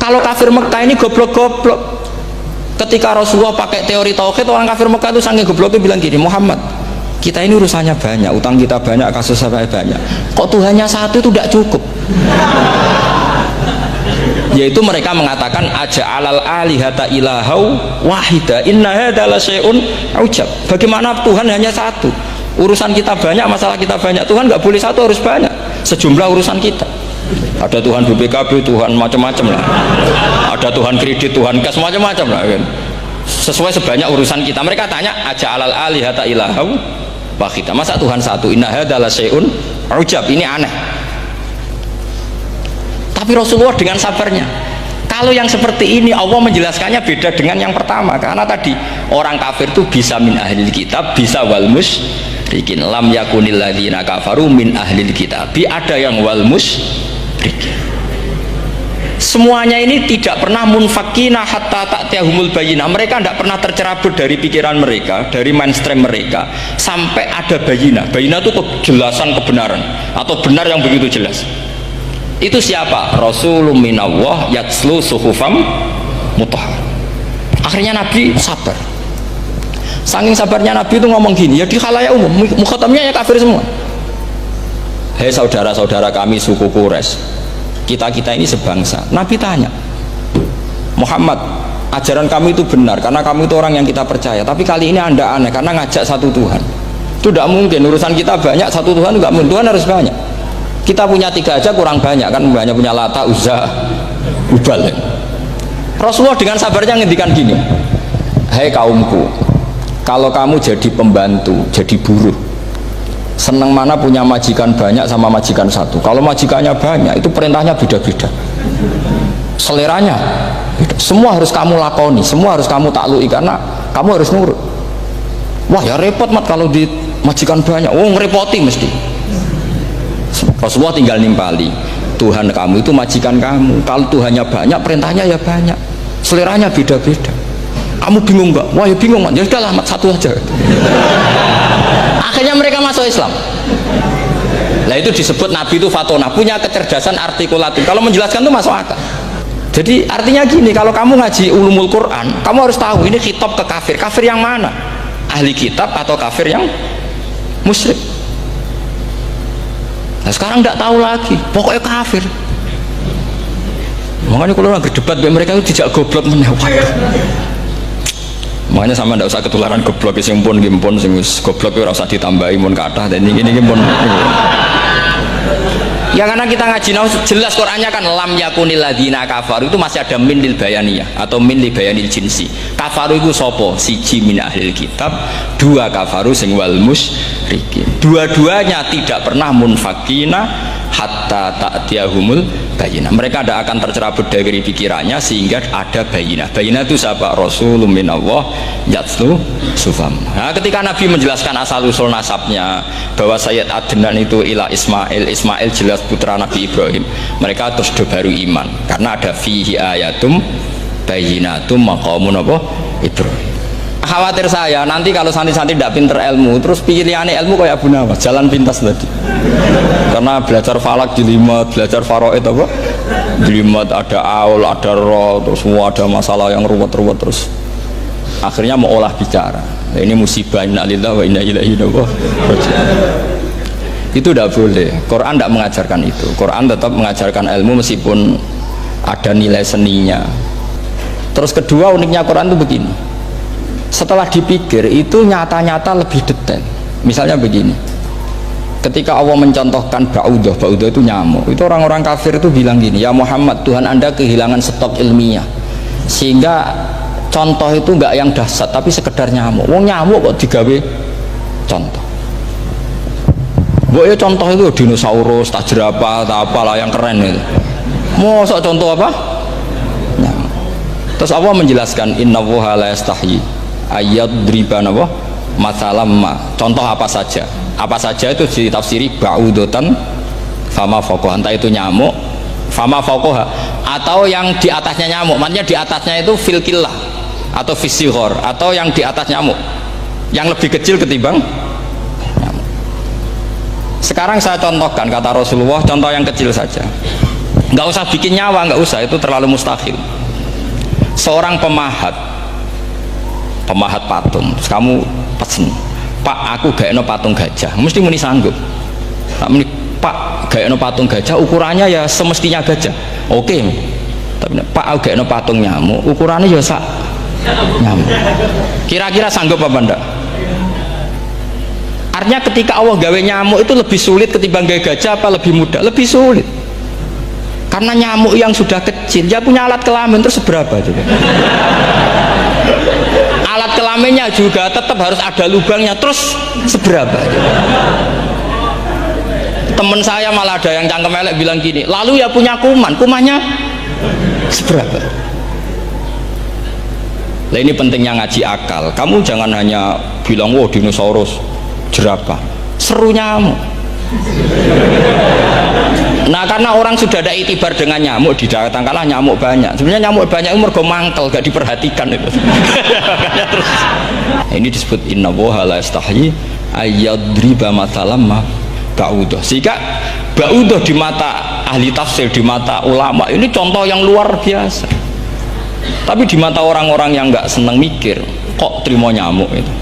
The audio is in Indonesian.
Kalau kafir Mekah ini goblok-goblok. Ketika Rasulullah pakai teori tauhid, orang kafir Mekah itu sangat gobloknya bilang gini, Muhammad, kita ini urusannya banyak, utang kita banyak, kasus saya banyak, kok Tuhannya satu itu tidak cukup. Yaitu mereka mengatakan aja'alal alihata ilahau wahida inna hadza la syai'un ujab. Bagaimana Tuhan hanya satu, urusan kita banyak, masalah kita banyak, Tuhan nggak boleh satu, harus banyak sejumlah urusan kita. Ada Tuhan BPKB, Tuhan macam-macam lah, ada Tuhan kredit, Tuhan kas, macam-macam lah kan, sesuai sebanyak urusan kita. Mereka tanya aja'alal alihata ilahau wahida, masa Tuhan satu, inna hadza la syai'un ujab. Ini aneh. Tapi Rasulullah dengan sabarnya, kalau yang seperti ini Allah menjelaskannya beda dengan yang pertama. Karena tadi orang kafir itu bisa min ahlil kitab, bisa wal musyrikin. Lam yakunil ladzina kafaru min ahlil kitab, ada yang wal musyrikin. Semuanya ini tidak pernah munfakina hatta ta'tiyahumul bayyinah. Mereka tidak pernah tercerabut dari pikiran mereka, dari mainstream mereka, sampai ada bayyinah. Bayyinah itu kejelasan kebenaran atau benar yang begitu jelas. Itu siapa? Rasulun minallah yatslu suhufam mutahhar. Akhirnya Nabi sabar. Saking sabarnya Nabi itu ngomong gini, ya di khalayak umum, mukhatamnya ya kafir semua. Hei saudara-saudara kami suku Quraisy, kita ini sebangsa. Nabi tanya, Muhammad, ajaran kami itu benar karena kamu itu orang yang kita percaya, tapi kali ini Anda aneh karena ngajak satu Tuhan. Itu tidak mungkin, urusan kita banyak, satu Tuhan juga mungkin, Tuhan harus banyak. Kita punya 3 aja kurang banyak kan, banyak punya Lata, Uzza, Hubal. Rasulullah dengan sabarnya ngendikan gini, hei kaumku, kalau kamu jadi pembantu, jadi buruh, senang mana punya majikan banyak sama majikan satu. Kalau majikannya banyak, itu perintahnya beda-beda, seleranya beda. Semua harus kamu lakoni, semua harus kamu taklui karena kamu harus nurut. Wah ya repot mat kalau di majikan banyak, oh ngerepoti mesti. Rasulullah tinggal nimpali, Tuhan kamu itu majikan kamu, kalau Tuhannya banyak, perintahnya ya banyak, seleranya beda-beda. Kamu bingung nggak? Wah ya bingung mat, ya sudahlah mat satu aja. Akhirnya mereka masuk Islam. Nah itu disebut Nabi itu fatona, punya kecerdasan artikulatif. Kalau menjelaskan itu masuk akal. Jadi artinya gini, kalau kamu ngaji ulumul Quran, kamu harus tahu ini khitab ke kafir. Kafir yang mana? Ahli kitab atau kafir yang musyrik? Nah sekarang tidak tahu lagi, pokoknya kafir. Makanya kalau orang berdebat mereka itu tidak goblok menewak. Makanya sama tidak usah ketularan goblok, sing pun gimpun sing goblok itu usah ditambahi mun kathah dan ini pun. Ya karena kita ngaji jelas Qur'annya kan lam yakunil ladzina kafaru, itu masih ada min lil bayaniyah atau min li bayanil jinsi. Kafaru itu sopo? Siji min ahlil kitab, 2 kafaru sing wal musyrikin. Dua-duanya tidak pernah munfakina hatta ta'tiyahumul bayyinah. Mereka tidak akan tercerabut dari pikirannya sehingga ada bayyinah. Bayyinah itu siapa? Rasulun minallah yatslu sufam. Nah, ketika Nabi menjelaskan asal usul nasabnya bahwa Sayyid Adnan itu ila Ismail, Ismail jelas putra Nabi Ibrahim, mereka terus baru iman karena ada fihi ayatum bayyinatum maqamun apa? Ibrahim. Khawatir saya nanti kalau santri-santri tidak pinter ilmu terus pilihannya ilmu kayak Abu Nawas, jalan pintas tadi. Karena belajar falak jelimet, belajar faraid apa? Jelimet, ada aul, ada roh, terus semua ada masalah yang ruwet-ruwet terus. Akhirnya mau olah bicara. Nah, ini musibah, inna lillahi wa inna ilaihi raji'un. Itu tidak boleh. Quran tidak mengajarkan itu. Quran tetap mengajarkan ilmu meskipun ada nilai seninya. Terus kedua uniknya Quran itu begini. Setelah dipikir itu nyata-nyata lebih detail. Misalnya begini, ketika Allah mencontohkan ba'udah itu nyamuk, itu orang-orang kafir itu bilang gini, ya Muhammad, Tuhan Anda kehilangan stok ilmiah sehingga contoh itu enggak yang dahsyat tapi sekedar nyamuk. Wong nyamuk kok digawe contoh. Ya contoh itu dinosaurus, tak jerapah, tak apalah yang keren itu. Mau contoh apa? Nyamuk. Terus Allah menjelaskan innallaha la yastahyi ayat driban apa masalam ma, contoh apa saja itu ditafsiri ba'udotan fama fokoh, entah itu nyamuk fama fokoh atau yang di atasnya nyamuk, maksudnya di atasnya itu filkilah atau fisihor atau yang di atas nyamuk yang lebih kecil ketimbang nyamuk. Sekarang saya contohkan kata Rasulullah, contoh yang kecil saja. nggak usah bikin nyawa, nggak usah, itu terlalu mustahil. Seorang pemahat patung, terus kamu pesen, Pak aku gaekno patung gajah, mesti muni sanggup. Pak gaekno patung gajah ukurannya ya semestinya gajah, oke. Tapi Pak aku gaekno patung nyamuk, ukurannya ya sak nyamuk, kira-kira sanggup apa enggak? Artinya ketika Allah gawe nyamuk itu lebih sulit ketimbang gawe gajah apa lebih mudah? Lebih sulit. Karena nyamuk yang sudah kecil, dia punya alat kelamin terus seberapa juga? Alat kelaminnya juga tetap harus ada lubangnya terus seberapa? Temen saya malah ada yang cangkem elek bilang gini, lalu ya punya kumannya seberapa? Nah ini pentingnya ngaji akal. Kamu jangan hanya bilang, wow dinosaurus, jerapah, seru nyamuk. Nah karena orang sudah ada itibar dengan nyamuk, didatangkanlah nyamuk banyak. Sebenarnya nyamuk banyak itu mergo mangkel, gak diperhatikan itu. Terus, ini disebut inna woha la yastahyi ayyadriba mathalam ma ba'udah. Sehingga ba'udah di mata ahli tafsir, di mata ulama ini contoh yang luar biasa. Tapi di mata orang-orang yang nggak seneng mikir, kok terima nyamuk itu.